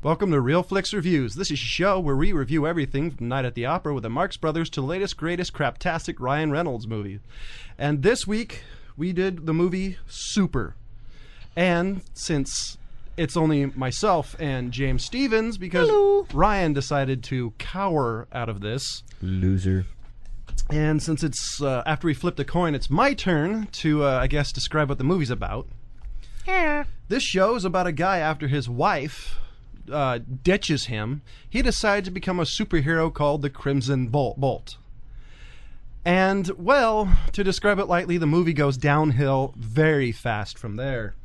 Welcome to Real Flix Reviews. This is a show where we review everything from Night at the Opera with the Marx Brothers to the latest, greatest, craptastic Ryan Reynolds movie. And this week, we did the movie Super. And since it's only myself and James Stevens, because Ryan decided to cower out of this. Loser. And since it's, after we flipped a coin, it's my turn to, I guess, describe what the movie's about. Yeah. This show is about a guy after his wife ditches him. He decides to become a superhero called the Crimson Bolt. And, well, to describe it lightly, the movie goes downhill very fast from there.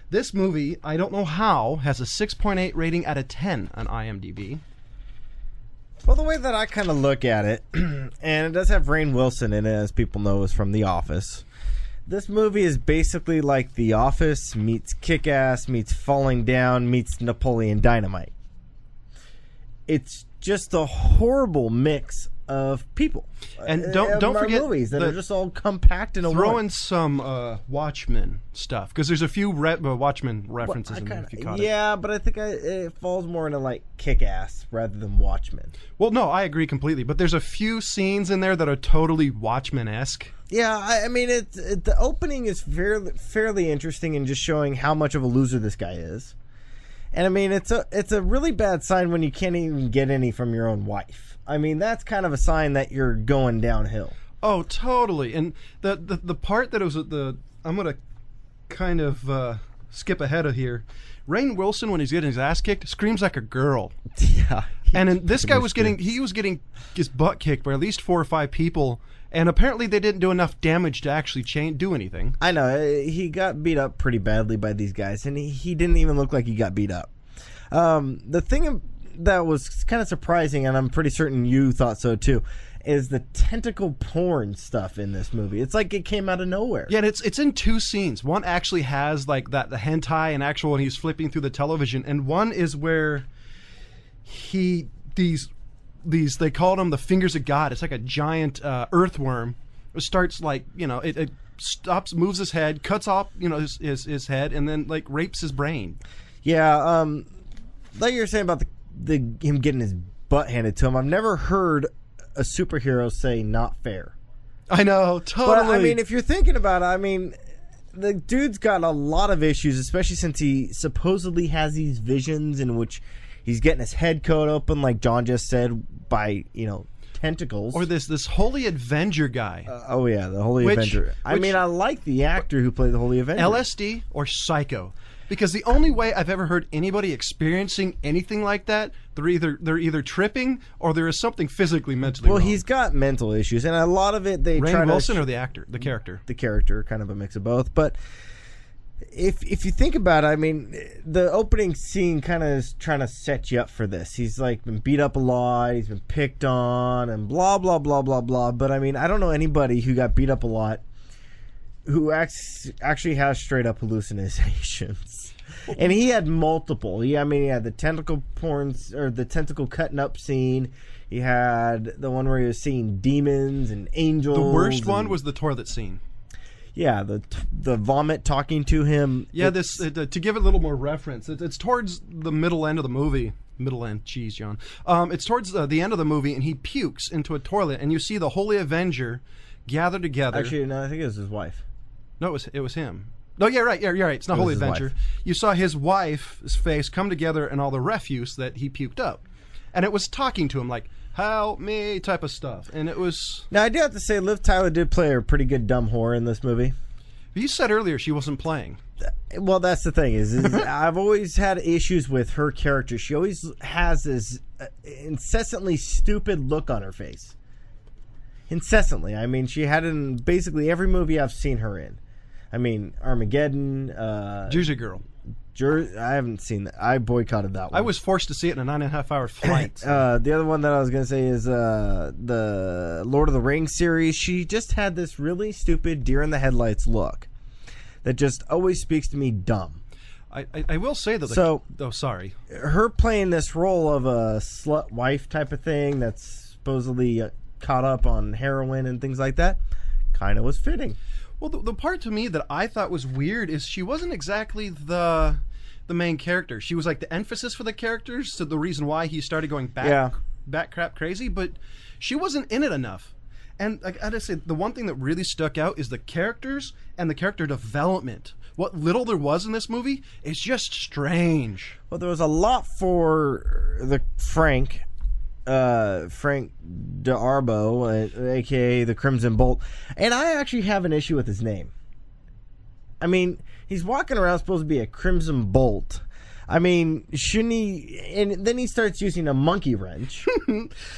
This movie, I don't know how, has a 6.8 rating out of 10 on IMDb. Well, the way that I kind of look at it, and it does have Rainn Wilson in it, as people know, is from The Office. This movie is basically like The Office meets Kick-Ass meets Falling Down meets Napoleon Dynamite. It's just a horrible mix of people. And don't forget movies that are just all compact in a throw one. in some Watchmen stuff, because there's a few Watchmen references in there if you caught it. Yeah, but I think it falls more into like Kick-Ass rather than Watchmen. Well, no, I agree completely, but there's a few scenes in there that are totally Watchmen-esque. Yeah, I mean, the opening is fairly interesting in just showing how much of a loser this guy is. And I mean, it's a really bad sign when you can't even get any from your own wife. I mean, that's kind of a sign that you're going downhill. Oh, totally. And the part that was I'm going to kind of skip ahead of here. Rainn Wilson, when he's getting his ass kicked, screams like a girl. Yeah. And this guy was getting his butt kicked by at least 4 or 5 people. And apparently they didn't do enough damage to actually do anything. I know. He got beat up pretty badly by these guys, and he didn't even look like he got beat up. The thing that was kind of surprising, and I'm pretty certain you thought so too, is the tentacle porn stuff in this movie. It's like it came out of nowhere. Yeah, and it's in 2 scenes. One actually has like the hentai and actual when he's flipping through the television, and one is where they called him the fingers of God. It's like a giant earthworm. It starts like, it stops, moves his head, cuts off, his head, and then like rapes his brain. Yeah, like you were saying about him getting his butt handed to him. I've never heard a superhero say "not fair." I know, totally. But I mean, if you're thinking about it, I mean, the dude's got a lot of issues, especially since he supposedly has these visions in which he's getting his head cut open, like John just said, by, tentacles. Or this Holy Avenger guy. Oh, yeah, the Holy Avenger. I mean, I like the actor who played the Holy Avenger. LSD or Psycho. Because the only way I've ever heard anybody experiencing anything like that, they're either tripping or there is something physically, mentally wrong. He's got mental issues, and a lot of it they try to... Rainn Wilson or the actor? The character? The character, kind of a mix of both. But if you think about it, I mean, the opening scene kind of is trying to set you up for this. He's like been beat up a lot, he's been picked on, and blah, blah, blah, blah, blah. But I mean, I don't know anybody who got beat up a lot who actually has straight up hallucinations. And he had multiple. He had the tentacle porns, or the tentacle cutting up scene. He had the one where he was seeing demons and angels. The worst one was the toilet scene. Yeah, the vomit talking to him. Yeah, to give it a little more reference, it's towards the middle end of the movie. Middle end, jeez, John. It's towards the end of the movie, and he pukes into a toilet, and you see the Holy Avenger gather together. Actually, no, I think it was his wife. No, it was him. No, you're right. You're right. It's not Holy Avenger. You saw his wife's face come together and all the refuse that he puked up, and it was talking to him like, "Help me," type of stuff. And it was. Now I do have to say, Liv Tyler did play a pretty good dumb whore in this movie. You said earlier she wasn't playing. Well, that's the thing is I've always had issues with her character. She always has this incessantly stupid look on her face. Incessantly. I mean, she had it in basically every movie I've seen her in. I mean, Armageddon. Jersey Girl. I haven't seen that. I boycotted that one. I was forced to see it in a 9.5-hour flight. The other one that I was going to say is the Lord of the Rings series. She just had this really stupid deer in the headlights look that just always speaks to me dumb. I will say that. Sorry. Her playing this role of a slut wife type of thing that's supposedly caught up on heroin and things like that kind of was fitting. Well, the part to me that I thought was weird is she wasn't exactly the the main character. She was like the emphasis for the characters, so the reason why he started going bat crap crazy, but she wasn't in it enough. And like I just say, the one thing that really stuck out is the characters and the character development. What little there was in this movie is just strange. Well, there was a lot for the Frank D'Arbo, a.k.a. the Crimson Bolt. And I actually have an issue with his name. I mean, he's walking around supposed to be a Crimson Bolt. I mean, shouldn't he... And then he starts using a monkey wrench.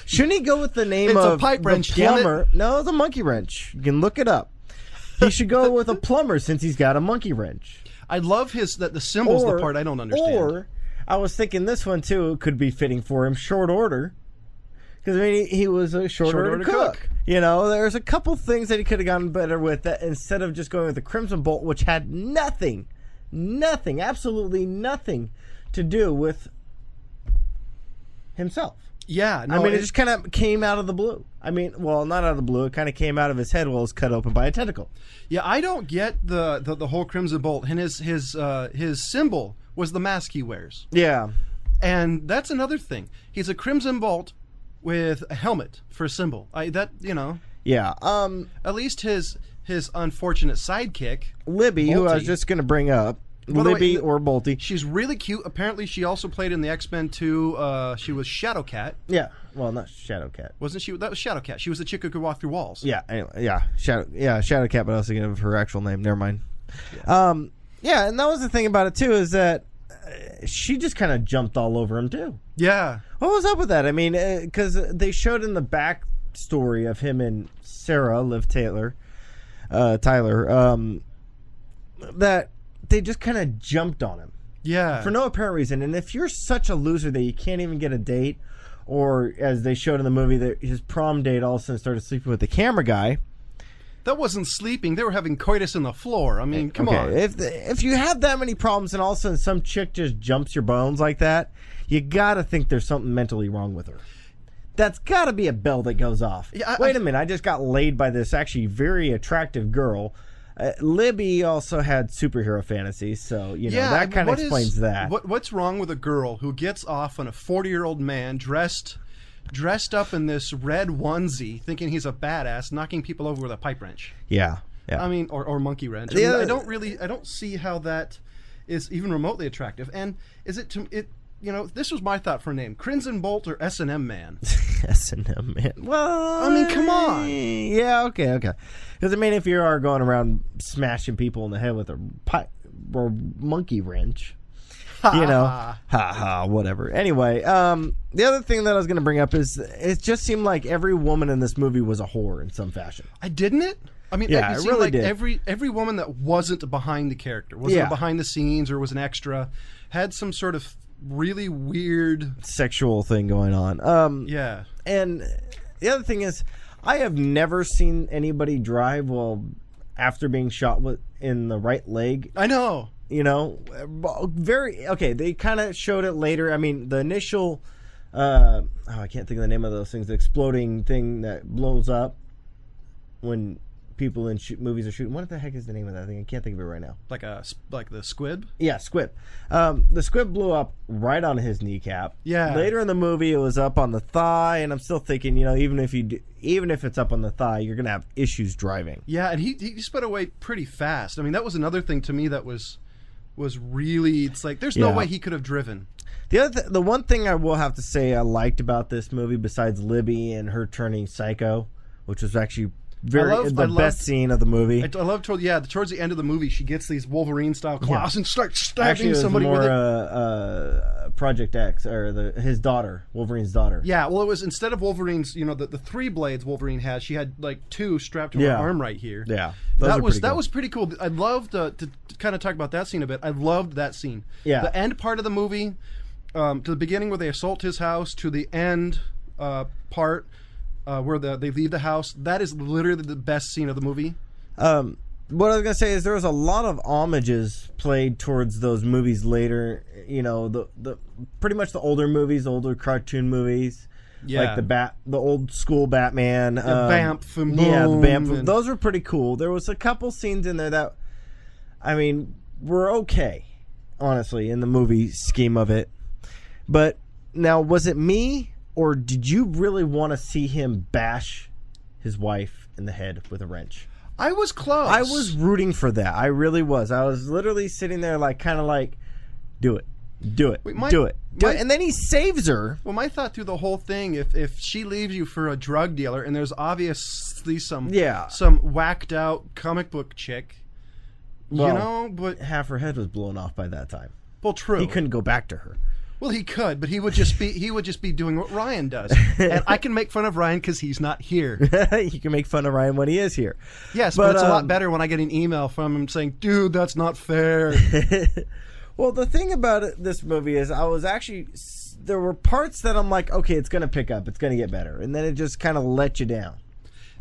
Shouldn't he go with the name of... It's a pipe wrench, plumber? No, it's a monkey wrench. You can look it up. He should go with a plumber since he's got a monkey wrench. I love the symbols, the part I don't understand. Or, I was thinking this one, too, could be fitting for him. Short order. Because, I mean, he was a short order cook. You know, there's a couple things that he could have gotten better with that instead of just going with the Crimson Bolt, which had nothing, absolutely nothing to do with himself. Yeah. No, I mean, it just kind of came out of the blue. I mean, well, not out of the blue. It kind of came out of his head while it was cut open by a tentacle. Yeah, I don't get the whole Crimson Bolt. And his symbol was the mask he wears. Yeah. And that's another thing. He's a Crimson Bolt with a helmet for a symbol. Yeah. At least his unfortunate sidekick, Libby, Bolty, who I was just going to bring up. Libby or Bolty. She's really cute. Apparently, she also played in the X-Men 2. She was Shadowcat. Yeah. Well, not Shadowcat. Wasn't she? That was Shadowcat. She was the chick who could walk through walls. Yeah. Anyway, yeah. Shadowcat, but I was thinking of her actual name. Never mind. Yeah, and that was the thing about it, too, is that she just kind of jumped all over him, too. Yeah. What was up with that? I mean, because they showed in the back story of him and Sarah, Liv Tyler, that they just kind of jumped on him. Yeah. For no apparent reason. And if you're such a loser that you can't even get a date, or as they showed in the movie, that his prom date all of a sudden started sleeping with the camera guy. That wasn't sleeping. They were having coitus on the floor. I mean, come on. If you have that many problems and all of a sudden some chick just jumps your bones like that, you got to think there's something mentally wrong with her. That's got to be a bell that goes off. Yeah, Wait a minute. I just got laid by this actually very attractive girl. Libby also had superhero fantasies, so that kind of explains that. What's wrong with a girl who gets off on a 40-year-old man dressed up in this red onesie, thinking he's a badass, knocking people over with a pipe wrench? Yeah. I mean, or monkey wrench. I don't see how that is even remotely attractive. And is it this was my thought for a name: Crimson Bolt or S&M Man. S&M Man. Well, I mean, come on. Yeah, okay. Because I mean, if you are going around smashing people in the head with a or monkey wrench, whatever. Anyway, the other thing that I was going to bring up is it just seemed like every woman in this movie was a whore in some fashion. Didn't it? I mean, yeah, it really seemed like did. every woman that wasn't behind the character, wasn't behind the scenes or was an extra, had some sort of really weird sexual thing going on. Yeah. And the other thing is, I have never seen anybody drive after being shot in the right leg. I know. They kind of showed it later. I mean, the initial I can't think of the name of those things, the exploding thing that blows up when people in movies are shooting. What the heck is the name of that thing? I can't think of it right now. Like the squib? Yeah, squib. The squib blew up right on his kneecap. Yeah. Later in the movie, it was up on the thigh, and I'm still thinking, even if it's up on the thigh, you're gonna have issues driving. Yeah, and he sped away pretty fast. I mean, that was another thing to me that was really. It's like there's no way he could have driven. The one thing I will have to say I liked about this movie, besides Libby and her turning psycho, which was actually the best scene of the movie. I love towards the end of the movie, she gets these Wolverine-style claws and starts stabbing somebody with it. Project X, or his daughter, Wolverine's daughter. Yeah, well, it was instead of Wolverine's, the 3 blades Wolverine has, she had like 2 strapped to her arm right here. Yeah, that was pretty cool. I'd love to kind of talk about that scene a bit. I loved that scene. Yeah, the end part of the movie, to the beginning where they assault his house, to the end part. Where they leave the house, that is literally the best scene of the movie. What I was gonna say is there was a lot of homages played towards those movies later. The pretty much the older movies, older cartoon movies, like the old school Batman, Bamf and Boom, the Bamf. Those were pretty cool. There was a couple scenes in there that, I mean, were okay. honestly, in the movie scheme of it. But now, was it me, or did you really want to see him bash his wife in the head with a wrench? I was close. I was rooting for that. I really was. I was literally sitting there kind of like, do it. Do it. Do it. Do it. And then he saves her. Well, my thought through the whole thing, if she leaves you for a drug dealer and there's obviously some whacked out comic book chick, well, but half her head was blown off by that time. Well, true. He couldn't go back to her. Well, he could, but he would just be doing what Ryan does. And I can make fun of Ryan because he's not here. You can make fun of Ryan when he is here. Yes, but it's a lot better when I get an email from him saying, dude, that's not fair. Well, the thing about this movie is there were parts that I'm like, okay, it's going to pick up. It's going to get better. And then it just kind of let you down.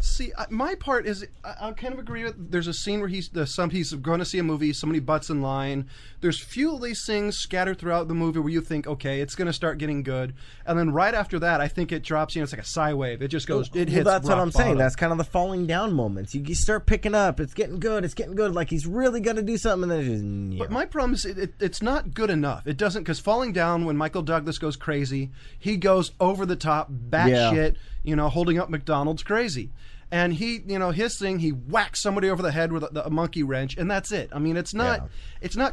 See, my part is, I kind of agree with, there's a scene where he's going to see a movie, somebody butts in line. There's few of these things scattered throughout the movie where you think, okay, it's going to start getting good. And then right after that, I think it drops, it's like a sigh wave. It just goes, it hits that's what I'm saying. bottom. That's kind of the falling down moments. You start picking up. It's getting good. It's getting good. Like he's really going to do something. And then it's just, But my problem is it's not good enough. It doesn't, because falling down, when Michael Douglas goes crazy, he goes over the top, batshit, holding up McDonald's crazy. And he, his thing, he whacks somebody over the head with a monkey wrench, and that's it. I mean, it's not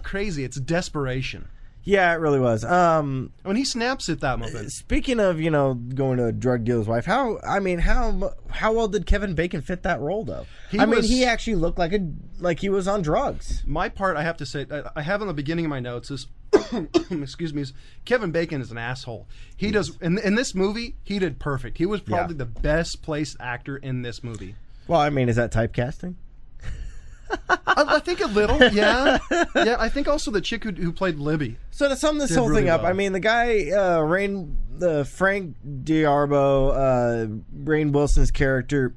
crazy. It's desperation. Yeah, it really was. When he snaps at that moment. Speaking of, going to a drug dealer's wife, how well did Kevin Bacon fit that role, though? He actually looked like he was on drugs. My part, I have to say, I have in the beginning of my notes is, excuse me, is Kevin Bacon is an asshole. He does in this movie. He did perfect. He was probably the best placed actor in this movie. Well, is that typecasting? I think a little, yeah. I think also the chick who played Libby. So to sum this whole thing up, the guy, Frank D'Arbo, Rainn Wilson's character.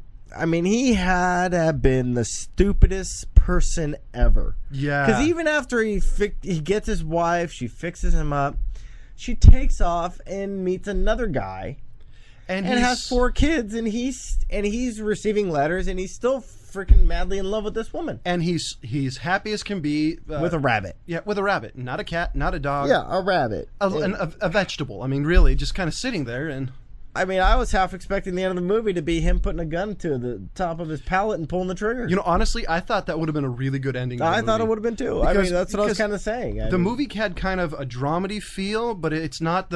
He had to have been the stupidest person ever. Yeah. Because even after he gets his wife, she fixes him up, she takes off and meets another guy, and has 4 kids, and he's receiving letters, and he's still freaking madly in love with this woman. And he's happy as can be with a rabbit. Yeah, with a rabbit, not a cat, not a dog. Yeah, a rabbit, a vegetable. Really, just kind of sitting there and. I was half expecting the end of the movie to be him putting a gun to the top of his palate and pulling the trigger. Honestly, I thought that would have been a really good ending. I thought it would have been too. That's what I was kind of saying. The movie had kind of a dramedy feel, but it's not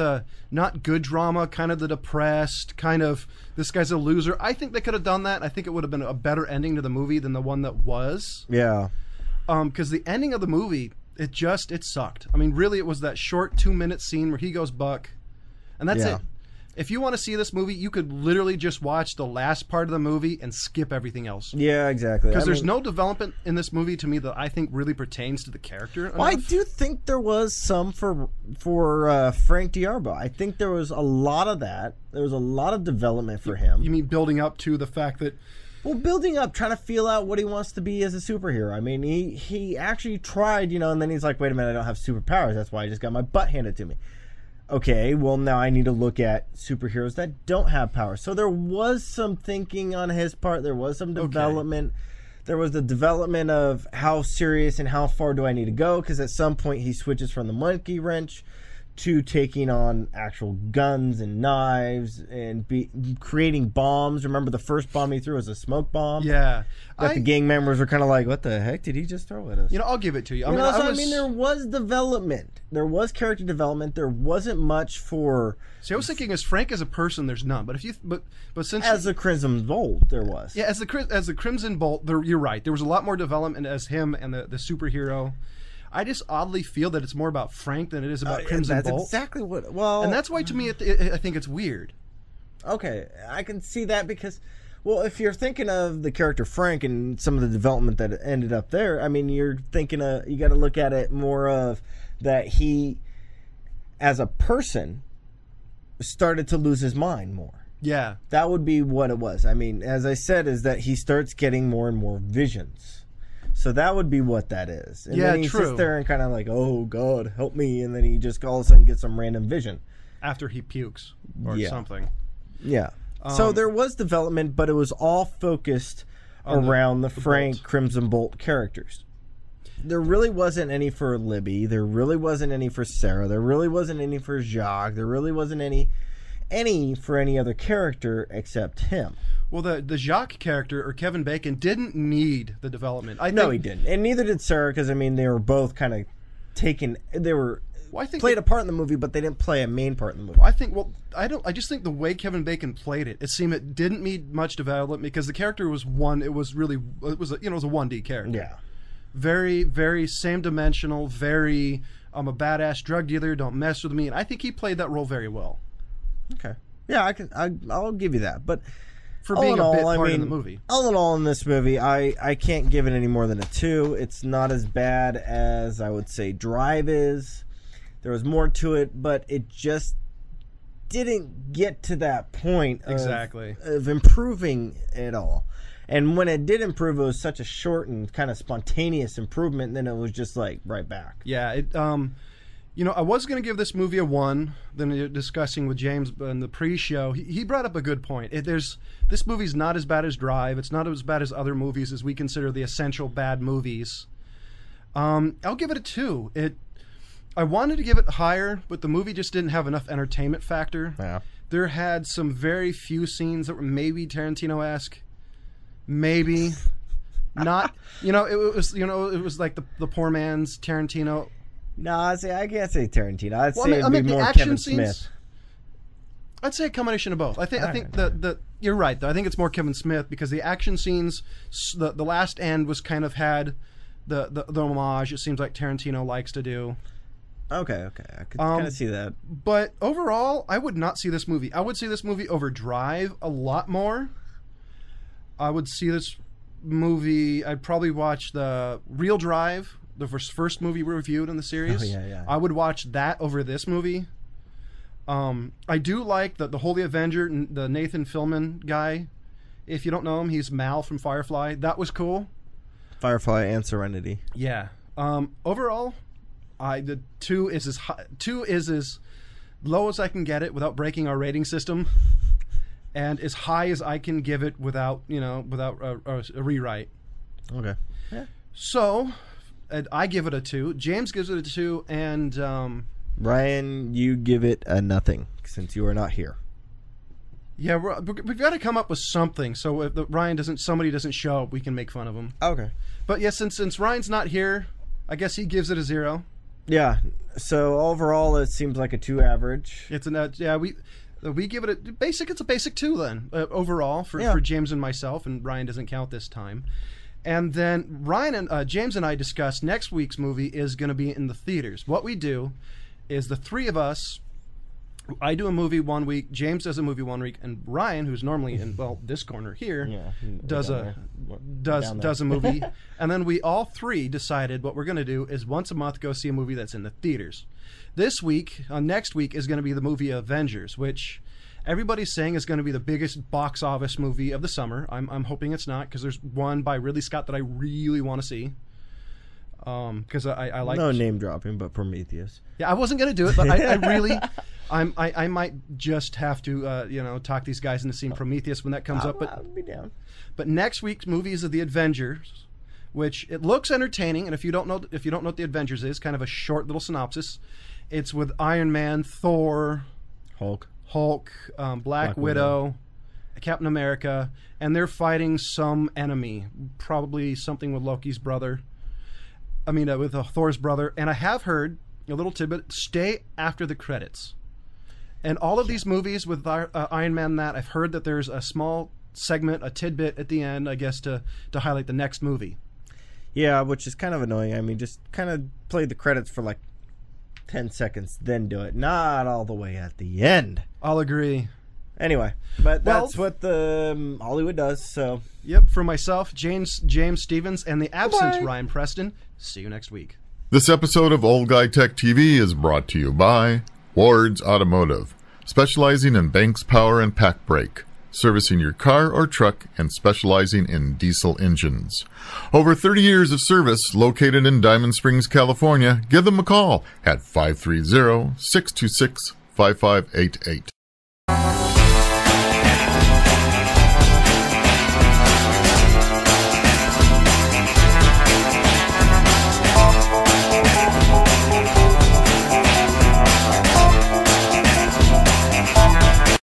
good drama, kind of the depressed, kind of this guy's a loser. I think they could have done that. I think it would have been a better ending to the movie than the one that was. Yeah. Because the ending of the movie, it sucked. Really, it was that short 2-minute scene where he goes buck, and that's it. If you want to see this movie, you could literally just watch the last part of the movie and skip everything else. Yeah, exactly. Because there's no development in this movie to me that I think really pertains to the character enough. Well, I do think there was some for Frank D'Arbo. I think there was a lot of that. There was a lot of development for him. You mean building up to the fact that... Well, building up, trying to feel out what he wants to be as a superhero. He actually tried, and then he's like, wait a minute, I don't have superpowers. That's why I just got my butt handed to me. Okay, well, now I need to look at superheroes that don't have power. So there was some thinking on his part. There was some development. Okay. There was the development of how serious and how far do I need to go, because at some point he switches from the monkey wrench to taking on actual guns and knives and creating bombs. Remember the first bomb he threw was a smoke bomb? Yeah. The gang members were kind of like, what the heck did he just throw at us? I'll give it to you. There was development. There was character development. There wasn't much for... See, I was thinking as Frank as a person, there's none. But since... As the Crimson Bolt, there was. Yeah, as the Crimson Bolt, you're right. There was a lot more development as him and the superhero. I just oddly feel that it's more about Frank than it is about Crimson Bolt. That's exactly what... Well... And that's why, to me, I think it's weird. Okay, I can see that because... Well, if you're thinking of the character Frank and some of the development that ended up there, you're thinking you got to look at it more of that he, as a person, started to lose his mind more. Yeah. That would be what it was. As I said, is that he starts getting more and more visions. So that would be what that is. And then he sits there and kind of like, oh, God, help me. And then he just all of a sudden gets some random vision. After he pukes or something. Yeah. So there was development, but it was all focused around the Frank Crimson Bolt characters. there really wasn't any for Libby. There really wasn't any for Sarah. There really wasn't any for Jacques. There really wasn't any for any other character except him. Well, the Jacques character, or Kevin Bacon, didn't need the development. No, he didn't. And neither did Sarah, because, I mean, they were both kind of taken... They were played a part in the movie, but they didn't play a main part in the movie. I just think the way Kevin Bacon played it, it seemed it didn't need much development, because the character was a 1D character. Yeah. Very, very same-dimensional, very, I'm a badass drug dealer, don't mess with me. And I think he played that role very well. Okay. Yeah, I'll give you that. But for being a bit part in the movie. All in all, in this movie, I can't give it any more than a 2. It's not as bad as I would say Drive is. There was more to it, but it just didn't get to that point of improving at all. And when it did improve, it was such a short and kind of spontaneous improvement, and then it was just like right back. Yeah, I was going to give this movie a 1. Then discussing with James in the pre-show, he brought up a good point. This movie's not as bad as Drive. It's not as bad as other movies as we consider the essential bad movies. I'll give it a 2. I wanted to give it higher, but the movie just didn't have enough entertainment factor. Yeah. There had some very few scenes that were maybe Tarantino-esque. Maybe. Not. It was like the poor man's Tarantino. No, I can't say Tarantino. I'd say it'd be more action Kevin scenes, Smith. I'd say a combination of both. I think that you're right though. I think it's more Kevin Smith, because the action scenes, the last end was kind of had the homage. It seems like Tarantino likes to do. Okay, I could kind of see that. But overall, I would not see this movie. I would see this movie over Drive a lot more. I would see this movie. I'd probably watch the Real Drive, the first movie we reviewed in the series. Oh, yeah. I would watch that over this movie. I do like the Holy Avenger, the Nathan Fillion guy. If you don't know him, he's Mal from Firefly. That was cool. Firefly and Serenity. Yeah. Overall, the 2 is as high, 2 is as low as I can get it without breaking our rating system, and as high as I can give it without a rewrite. Okay. Yeah. So, I give it a 2. James gives it a 2, and Ryan, you give it a nothing since you are not here. Yeah, we've got to come up with something. So if somebody doesn't show up, we can make fun of him. Okay. But yeah, since Ryan's not here, I guess he gives it a 0. Yeah. So overall, it seems like a 2 average. It's we give it it's a basic 2 then overall for James and myself, and Ryan doesn't count this time. And then James and I discussed next week's movie is going to be in the theaters. What we do is the three of us. I do a movie one week, James does a movie one week, and Ryan, who's normally in this corner here, does a movie. And then we all three decided what we're going to do is once a month go see a movie that's in the theaters. Next week is going to be the movie Avengers, which everybody's saying is going to be the biggest box office movie of the summer. I'm hoping it's not, because there's one by Ridley Scott that I really want to see. Because I like no name dropping, but Prometheus. Yeah, I wasn't going to do it, but I really. I might just have to talk these guys into seeing Prometheus when that comes up. But I'll be down. But next week's movie is the Avengers, which it looks entertaining. And if you don't know what the Avengers is, kind of a short little synopsis. It's with Iron Man, Thor, Hulk, Black Widow, Captain America, and they're fighting some enemy, probably something with Loki's brother. With Thor's brother. And I have heard a little tidbit: stay after the credits. And all of these movies with Iron Man, I've heard that there's a small segment, a tidbit at the end, I guess, to highlight the next movie. Yeah, which is kind of annoying. Just kind of play the credits for like 10 seconds, then do it. Not all the way at the end. I'll agree. Anyway, but that's what the Hollywood does, so. Yep, for myself, James Stevens, and the absent Ryan Preston, see you next week. This episode of Old Guy Tech TV is brought to you by Ward's Automotive, specializing in Banks Power and Pack Brake, servicing your car or truck and specializing in diesel engines. Over 30 years of service, located in Diamond Springs, California. Give them a call at 530-626-5588.